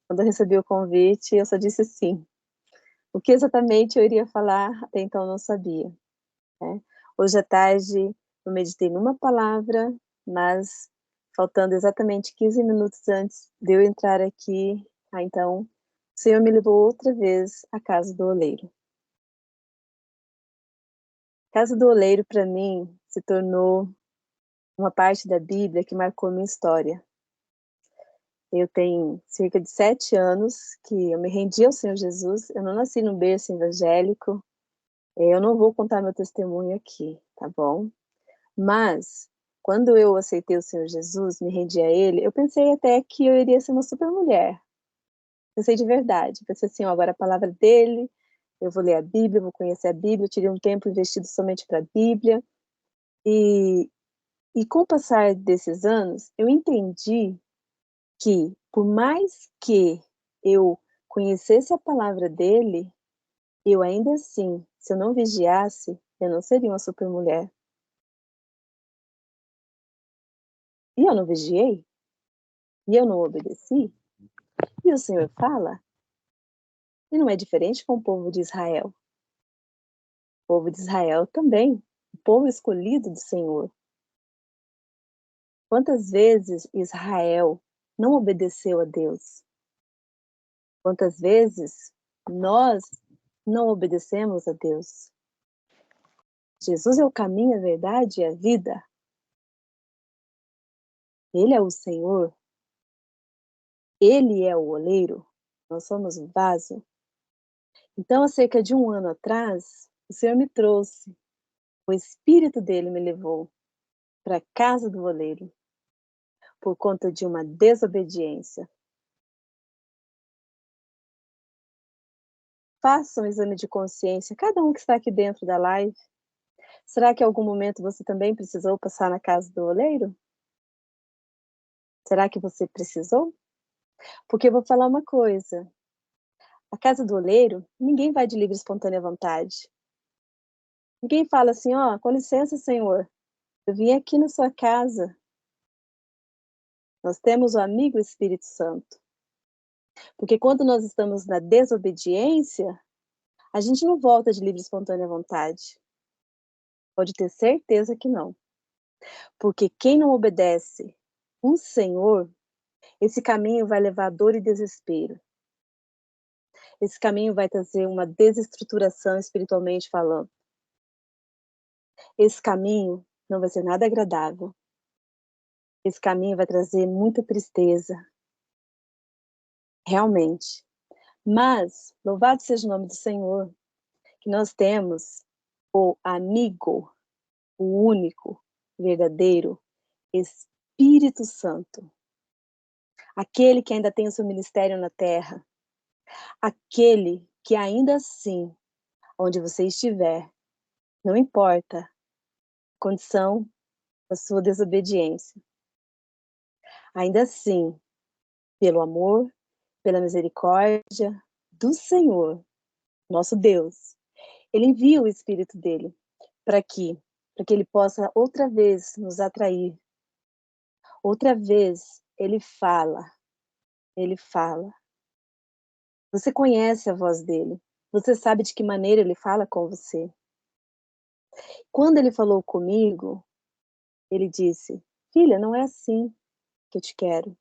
Quando eu recebi o convite, eu só disse sim. O que exatamente eu iria falar, até então eu não sabia, né. Hoje à tarde eu meditei numa palavra, mas faltando exatamente 15 minutos antes de eu entrar aqui, então, o Senhor me levou outra vez à casa do oleiro. A casa do oleiro para mim se tornou uma parte da Bíblia que marcou minha história. Eu tenho cerca de 7 anos que eu me rendi ao Senhor Jesus, eu não nasci num berço evangélico, eu não vou contar meu testemunho aqui, tá bom? Mas, quando eu aceitei o Senhor Jesus, me rendi a Ele, eu pensei até que eu iria ser uma super mulher. Pensei de verdade, pensei assim: "Ó, agora a palavra dele, eu vou ler a Bíblia, vou conhecer a Bíblia", eu tirei um tempo investido somente para a Bíblia, e com o passar desses anos, eu entendi que, por mais que eu conhecesse a palavra dele, eu ainda assim, se eu não vigiasse, eu não seria uma super mulher. E eu não vigiei, e eu não obedeci, e o Senhor fala, e não é diferente com o povo de Israel. O povo de Israel também, o povo escolhido do Senhor. Quantas vezes Israel não obedeceu a Deus? Quantas vezes nós não obedecemos a Deus? Jesus é o caminho, a verdade e a vida. Ele é o Senhor, Ele é o oleiro, nós somos o vaso. Então, há cerca de 1 ano atrás, o Senhor me trouxe, o Espírito dele me levou para a casa do oleiro, por conta de uma desobediência. Faça um exame de consciência, cada um que está aqui dentro da live. Será que em algum momento você também precisou passar na casa do oleiro? Será que você precisou? Porque eu vou falar uma coisa, a casa do oleiro, ninguém vai de livre e espontânea vontade. Ninguém fala assim: "Ó, com licença senhor, eu vim aqui na sua casa". Nós temos o amigo Espírito Santo. Porque quando nós estamos na desobediência, a gente não volta de livre e espontânea vontade. Pode ter certeza que não. Porque quem não obedece o Senhor, esse caminho vai levar dor e desespero. Esse caminho vai trazer uma desestruturação espiritualmente falando. Esse caminho não vai ser nada agradável. Esse caminho vai trazer muita tristeza, realmente. Mas, louvado seja o nome do Senhor, que nós temos o amigo, o único, verdadeiro Espírito Santo, aquele que ainda tem o seu ministério na terra, aquele que ainda assim, onde você estiver, não importa a condição da sua desobediência, ainda assim, pelo amor, pela misericórdia do Senhor, nosso Deus, Ele envia o Espírito dele para que ele possa outra vez nos atrair, outra vez ele fala. Você conhece a voz dele, você sabe de que maneira ele fala com você. Quando ele falou comigo, ele disse: "Filha, não é assim que eu te quero,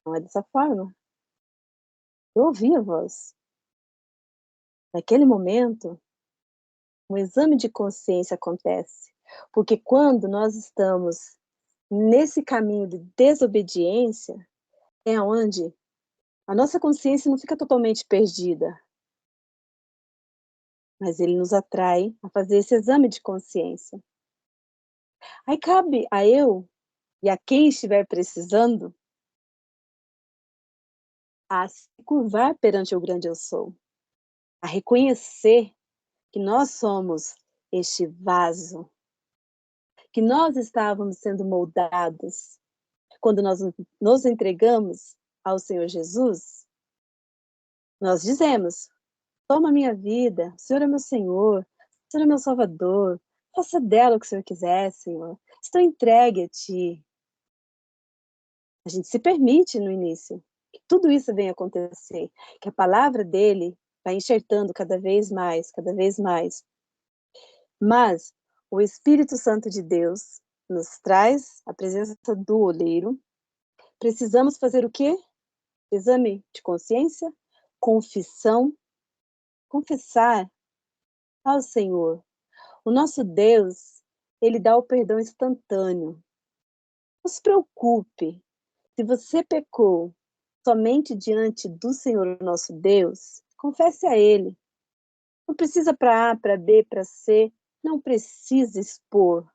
não é dessa forma". Eu ouvi a voz. Naquele momento, um exame de consciência acontece, porque quando nós estamos nesse caminho de desobediência, é onde a nossa consciência não fica totalmente perdida, mas ele nos atrai a fazer esse exame de consciência. Aí cabe a eu e a quem estiver precisando, a se curvar perante o grande eu sou, a reconhecer que nós somos este vaso, que nós estávamos sendo moldados quando nós nos entregamos ao Senhor Jesus. Nós dizemos: "Toma a minha vida, o Senhor é meu Senhor, o Senhor é meu Salvador, faça dela o que o Senhor quiser, Senhor, estou entregue a ti". A gente se permite no início, tudo isso venha acontecer, que a palavra dele vai enxertando cada vez mais, cada vez mais. Mas o Espírito Santo de Deus nos traz a presença do oleiro. Precisamos fazer o quê? Exame de consciência, confissão, confessar ao Senhor. O nosso Deus, ele dá o perdão instantâneo. Não se preocupe. Se você pecou somente diante do Senhor nosso Deus, confesse a Ele. Não precisa para A, para B, para C. Não precisa expor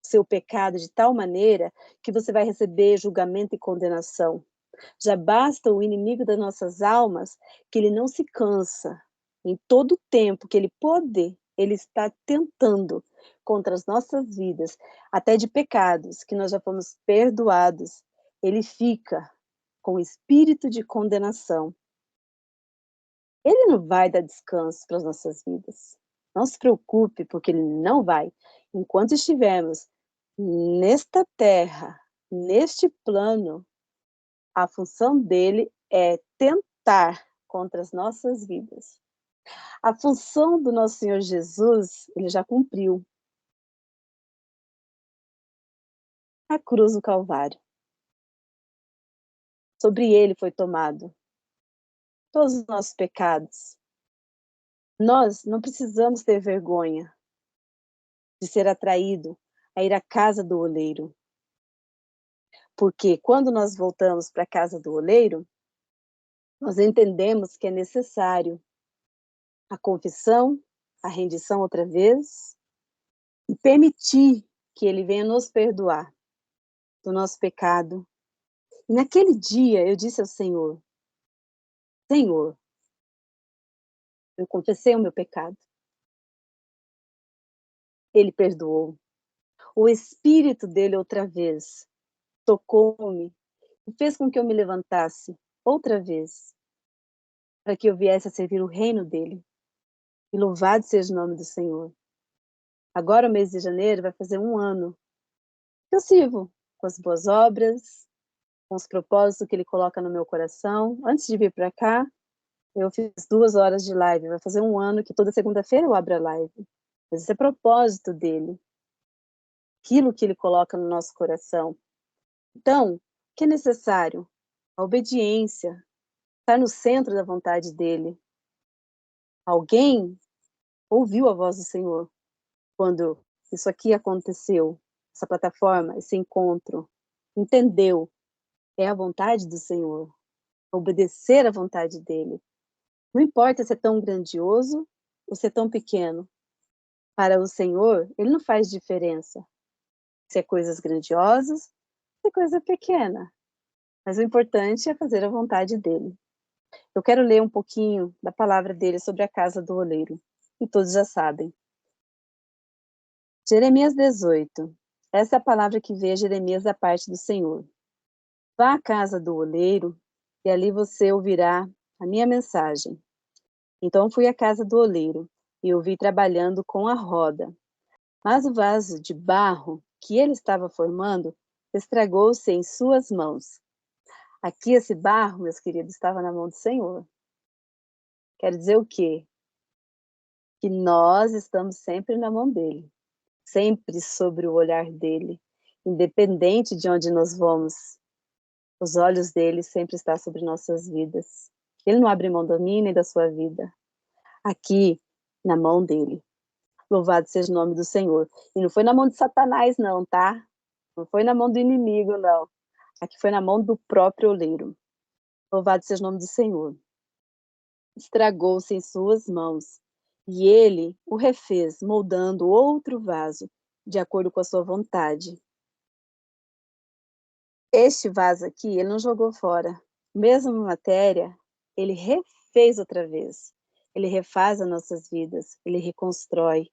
seu pecado de tal maneira que você vai receber julgamento e condenação. Já basta o inimigo das nossas almas, que ele não se cansa. Em todo o tempo que ele pode, ele está tentando contra as nossas vidas, até de pecados que nós já fomos perdoados. Ele fica com o espírito de condenação. Ele não vai dar descanso para as nossas vidas. Não se preocupe, porque ele não vai. Enquanto estivermos nesta terra, neste plano, a função dele é tentar contra as nossas vidas. A função do nosso Senhor Jesus, ele já cumpriu. A cruz do Calvário. Sobre ele foi tomado todos os nossos pecados. Nós não precisamos ter vergonha de ser atraído a ir à casa do oleiro. Porque quando nós voltamos para a casa do oleiro, nós entendemos que é necessário a confissão, a rendição outra vez, e permitir que ele venha nos perdoar do nosso pecado. E naquele dia eu disse ao Senhor, Senhor, eu confessei o meu pecado. Ele perdoou. O Espírito dele outra vez tocou-me e fez com que eu me levantasse outra vez, para que eu viesse a servir o reino dele. E louvado seja o nome do Senhor. Agora, o mês de janeiro, vai fazer 1 ano que eu sirvo com as boas obras, com os propósitos que ele coloca no meu coração. Antes de vir para cá, eu fiz 2 horas de live. Vai fazer 1 ano que toda segunda-feira eu abro a live. Mas esse é propósito dele. Aquilo que ele coloca no nosso coração. Então, o que é necessário? A obediência. Estar no centro da vontade dele. Alguém ouviu a voz do Senhor quando isso aqui aconteceu, essa plataforma, esse encontro, entendeu, é a vontade do Senhor, obedecer à vontade dele. Não importa se é tão grandioso ou se é tão pequeno. Para o Senhor, ele não faz diferença. Se é coisas grandiosas, se é coisa pequena. Mas o importante é fazer a vontade dele. Eu quero ler um pouquinho da palavra dele sobre a casa do oleiro. E todos já sabem. Jeremias 18. Essa é a palavra que veio a Jeremias da parte do Senhor. Vá à casa do oleiro, e ali você ouvirá a minha mensagem. Então fui à casa do oleiro, e o vi trabalhando com a roda. Mas o vaso de barro que ele estava formando estragou-se em suas mãos. Aqui esse barro, meus queridos, estava na mão do Senhor. Quer dizer o quê? Que nós estamos sempre na mão dele. Sempre sobre o olhar dele. Independente de onde nós vamos. Os olhos dele sempre estão sobre nossas vidas. Ele não abre mão da minha nem da sua vida. Aqui, na mão dele. Louvado seja o nome do Senhor. E não foi na mão de Satanás, não, tá? Não foi na mão do inimigo, não. Aqui foi na mão do próprio oleiro. Louvado seja o nome do Senhor. Estragou-se em suas mãos. E ele o refez, moldando outro vaso, de acordo com a sua vontade. Este vaso aqui, ele não jogou fora. Mesma matéria, ele refez outra vez. Ele refaz as nossas vidas, ele reconstrói.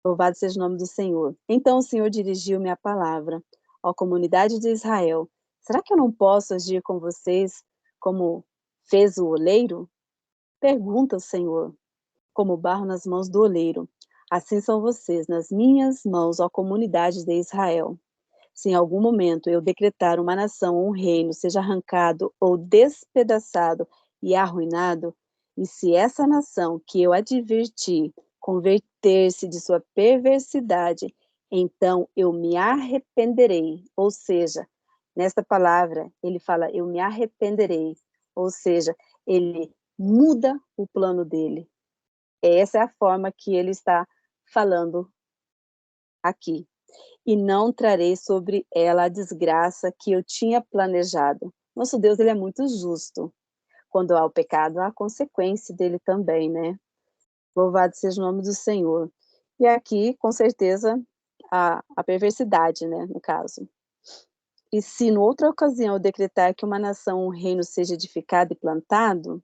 Louvado seja o nome do Senhor. Então o Senhor dirigiu-me a palavra, ó comunidade de Israel. Será que eu não posso agir com vocês como fez o oleiro? Pergunta o Senhor, como barro nas mãos do oleiro. Assim são vocês, nas minhas mãos, ó comunidade de Israel. Se em algum momento eu decretar uma nação ou um reino seja arrancado ou despedaçado e arruinado, e se essa nação que eu adverti converter-se de sua perversidade, então eu me arrependerei. Ou seja, nesta palavra, ele fala, eu me arrependerei. Ou seja, ele muda o plano dele. Essa é a forma que ele está falando aqui. E não trarei sobre ela a desgraça que eu tinha planejado. Nosso Deus, ele é muito justo. Quando há o pecado, há a consequência dele também, né? Louvado seja o nome do Senhor. E aqui, com certeza, a perversidade, né, no caso. E se, em outra ocasião, eu decretar que uma nação, um reino seja edificado e plantado,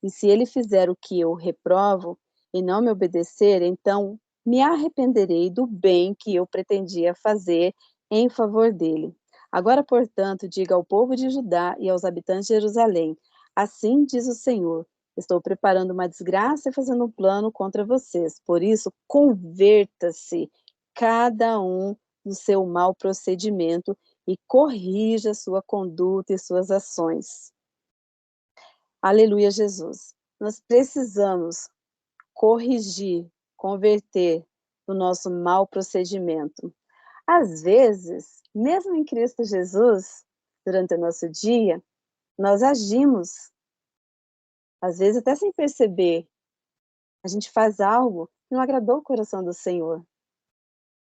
e se ele fizer o que eu reprovo e não me obedecer, então me arrependerei do bem que eu pretendia fazer em favor dele. Agora, portanto, diga ao povo de Judá e aos habitantes de Jerusalém: assim diz o Senhor, estou preparando uma desgraça e fazendo um plano contra vocês. Por isso, converta-se cada um no seu mau procedimento e corrija sua conduta e suas ações. Aleluia, Jesus. Nós precisamos corrigir, converter o nosso mau procedimento. Às vezes, mesmo em Cristo Jesus, durante o nosso dia, nós agimos, às vezes até sem perceber, a gente faz algo que não agradou o coração do Senhor.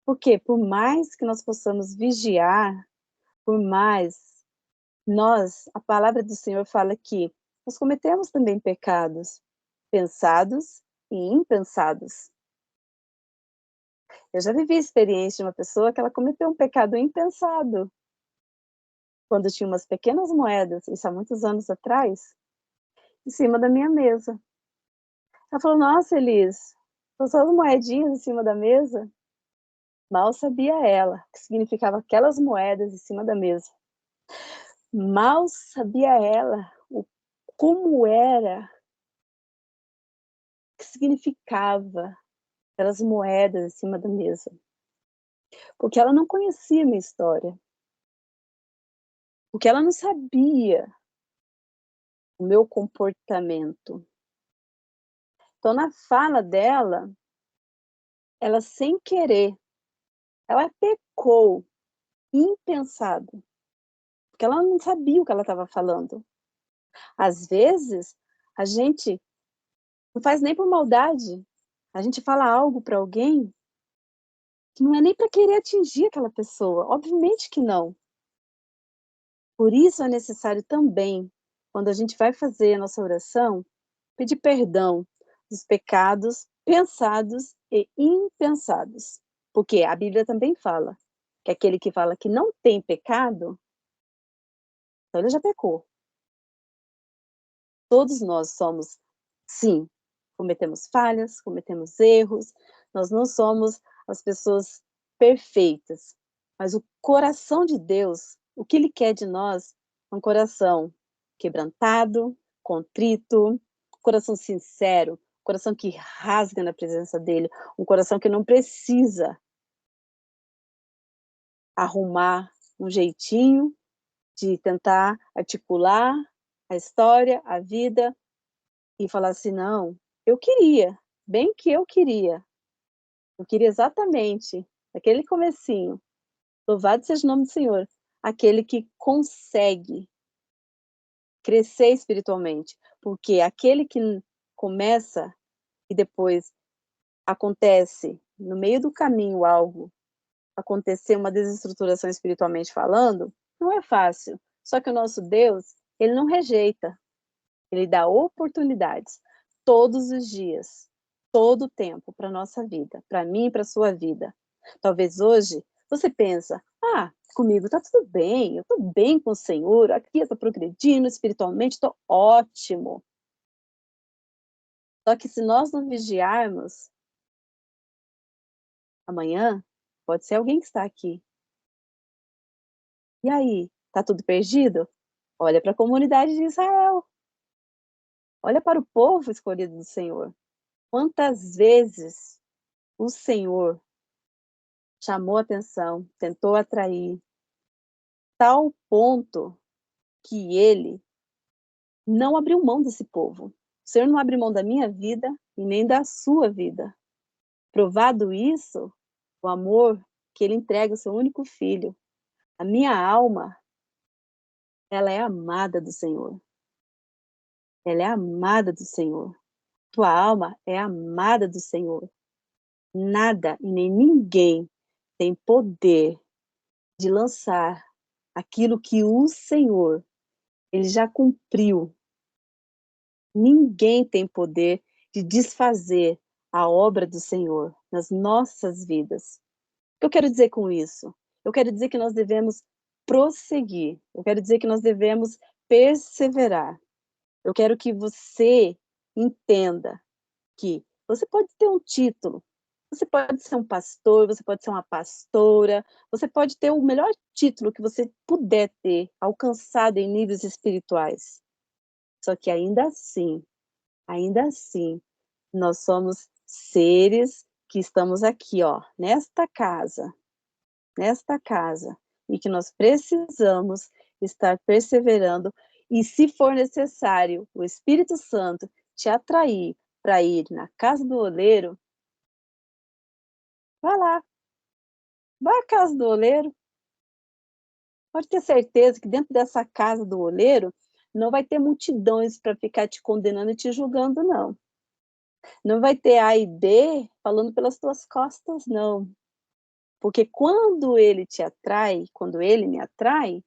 Porque por mais que nós possamos vigiar, por mais a palavra do Senhor fala que nós cometemos também pecados, pensados e impensados. Eu já vivi a experiência de uma pessoa que ela cometeu um pecado impensado, quando tinha umas pequenas moedas, isso há muitos anos atrás, em cima da minha mesa. Ela falou, nossa, Elis, são só as moedinhas em cima da mesa? Mal sabia ela o que significava aquelas moedas em cima da mesa. Mal sabia ela como era, o que significava aquelas moedas em cima da mesa. Porque ela não conhecia a minha história. Porque ela não sabia o meu comportamento. Então, na fala dela, ela sem querer, ela pecou, impensado, porque ela não sabia o que ela estava falando. Às vezes, a gente não faz nem por maldade, a gente fala algo para alguém que não é nem para querer atingir aquela pessoa, obviamente que não. Por isso é necessário também, quando a gente vai fazer a nossa oração, pedir perdão dos pecados pensados e impensados. Porque a Bíblia também fala que aquele que fala que não tem pecado, então ele já pecou. Todos nós somos, sim, cometemos falhas, cometemos erros, nós não somos as pessoas perfeitas, mas o coração de Deus, o que Ele quer de nós, é um coração quebrantado, contrito, coração sincero, coração que rasga na presença dEle, um coração que não precisa arrumar um jeitinho de tentar articular a história, a vida, e falar assim, não, eu queria, bem que eu queria exatamente, aquele comecinho, louvado seja o nome do Senhor, aquele que consegue crescer espiritualmente, porque aquele que começa e depois acontece no meio do caminho algo, acontecer uma desestruturação espiritualmente falando, não é fácil, só que o nosso Deus, ele não rejeita, ele dá oportunidades todos os dias, todo o tempo para a nossa vida, para mim e para a sua vida. Talvez hoje você pensa, comigo está tudo bem, eu estou bem com o Senhor, aqui eu estou progredindo espiritualmente, estou ótimo. Só que se nós não vigiarmos, amanhã pode ser alguém que está aqui. E aí, está tudo perdido? Olha para a comunidade de Israel. Olha para o povo escolhido do Senhor. Quantas vezes o Senhor chamou atenção, tentou atrair, tal ponto que ele não abriu mão desse povo. O Senhor não abre mão da minha vida e nem da sua vida. Provado isso, o amor que ele entrega ao seu único filho. A minha alma, ela é amada do Senhor. Ela é amada do Senhor. Tua alma é amada do Senhor. Nada e nem ninguém tem poder de lançar aquilo que o Senhor, ele já cumpriu. Ninguém tem poder de desfazer a obra do Senhor nas nossas vidas. O que eu quero dizer com isso? Eu quero dizer que nós devemos prosseguir. Eu quero dizer que nós devemos perseverar. Eu quero que você entenda que você pode ter um título, você pode ser um pastor, você pode ser uma pastora, você pode ter o melhor título que você puder ter, alcançado em níveis espirituais. Só que ainda assim, nós somos seres que estamos aqui, ó, nesta casa, e que nós precisamos estar perseverando, e se for necessário, o Espírito Santo te atrair para ir na casa do oleiro, vá lá, vá à casa do oleiro, pode ter certeza que dentro dessa casa do oleiro, não vai ter multidões para ficar te condenando e te julgando, não. Não vai ter A e B falando pelas tuas costas, não. Porque quando ele te atrai, quando ele me atrai,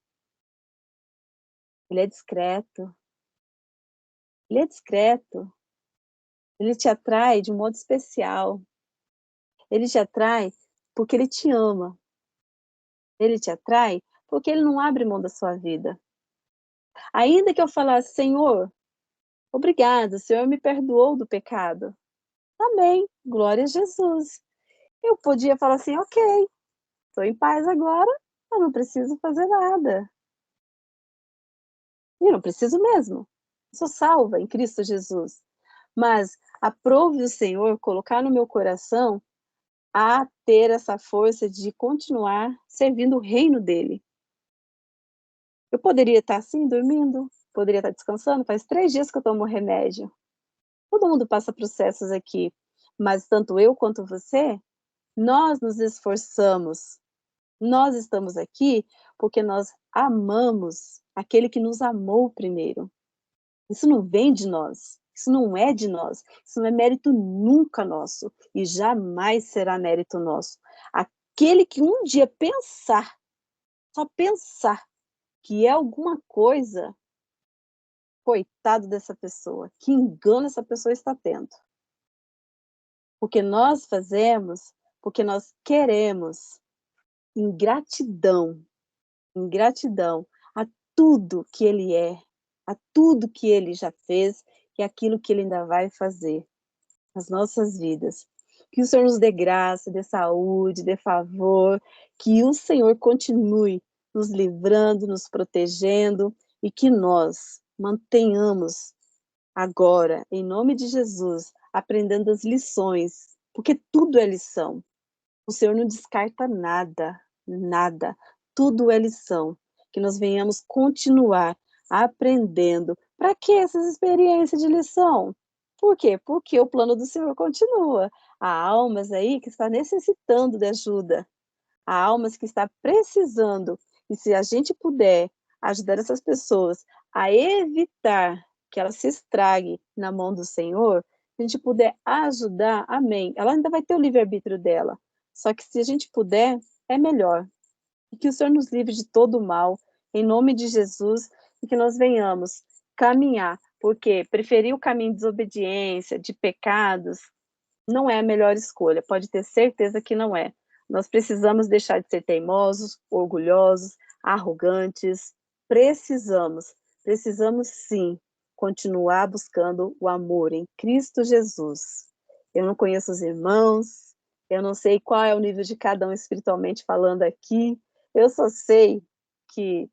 ele é discreto. Ele é discreto. Ele te atrai de um modo especial. Ele te atrai porque ele te ama. Ele te atrai porque ele não abre mão da sua vida. Ainda que eu falasse, Senhor, obrigado, o Senhor me perdoou do pecado. Amém, glória a Jesus. Eu podia falar assim, ok, estou em paz agora, eu não preciso fazer nada. E não preciso mesmo. Sou salva em Cristo Jesus. Mas aprove o Senhor colocar no meu coração a ter essa força de continuar servindo o reino dele. Eu poderia estar assim, dormindo, poderia estar descansando, faz 3 dias que eu tomo remédio. Todo mundo passa processos aqui, mas tanto eu quanto você, nós nos esforçamos. Nós estamos aqui porque nós amamos aquele que nos amou primeiro. Isso não vem de nós, isso não é de nós, isso não é mérito nunca nosso e jamais será mérito nosso. Aquele que um dia pensar, só pensar que é alguma coisa, coitado dessa pessoa, que engano essa pessoa está tendo. Porque nós fazemos, porque nós queremos, em gratidão a tudo que ele é, a tudo que ele já fez e aquilo que ele ainda vai fazer nas nossas vidas. Que o Senhor nos dê graça, dê saúde, dê favor, que o Senhor continue nos livrando, nos protegendo e que nós mantenhamos agora, em nome de Jesus, aprendendo as lições, porque tudo é lição. O Senhor não descarta nada, nada. Tudo é lição. Que nós venhamos continuar aprendendo. Para que essas experiências de lição? Por quê? Porque o plano do Senhor continua. Há almas aí que estão necessitando de ajuda. Há almas que estão precisando. E se a gente puder ajudar essas pessoas a evitar que elas se estraguem na mão do Senhor, se a gente puder ajudar, amém. Ela ainda vai ter o livre-arbítrio dela. Só que se a gente puder, é melhor. E que o Senhor nos livre de todo o mal, em nome de Jesus, e que nós venhamos caminhar, porque preferir o caminho de desobediência, de pecados, não é a melhor escolha, pode ter certeza que não é. Nós precisamos deixar de ser teimosos, orgulhosos, arrogantes, precisamos sim continuar buscando o amor em Cristo Jesus. Eu não conheço os irmãos, eu não sei qual é o nível de cada um espiritualmente falando aqui, eu só sei que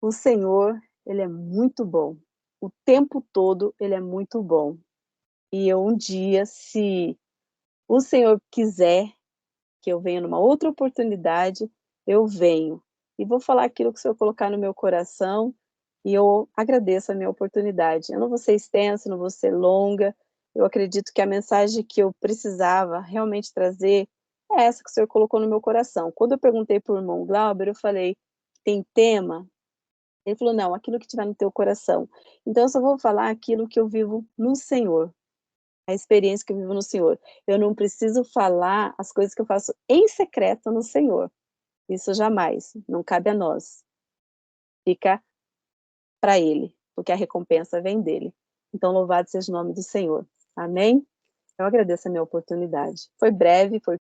o Senhor, ele é muito bom, o tempo todo ele é muito bom. E eu um dia, se o Senhor quiser que eu venha numa outra oportunidade, eu venho e vou falar aquilo que o Senhor colocar no meu coração, e eu agradeço a minha oportunidade. Eu não vou ser extensa, não vou ser longa, eu acredito que a mensagem que eu precisava realmente trazer é essa que o Senhor colocou no meu coração. Quando eu perguntei para o irmão Glauber, eu falei: "Tem tema?" Ele falou: "Não, aquilo que tiver no teu coração". Então eu só vou falar aquilo que eu vivo no Senhor, a experiência que eu vivo no Senhor. Eu não preciso falar as coisas que eu faço em secreto no Senhor. Isso jamais, não cabe a nós. Fica para Ele, porque a recompensa vem dele. Então louvado seja o nome do Senhor. Amém? Eu agradeço a minha oportunidade. Foi breve, foi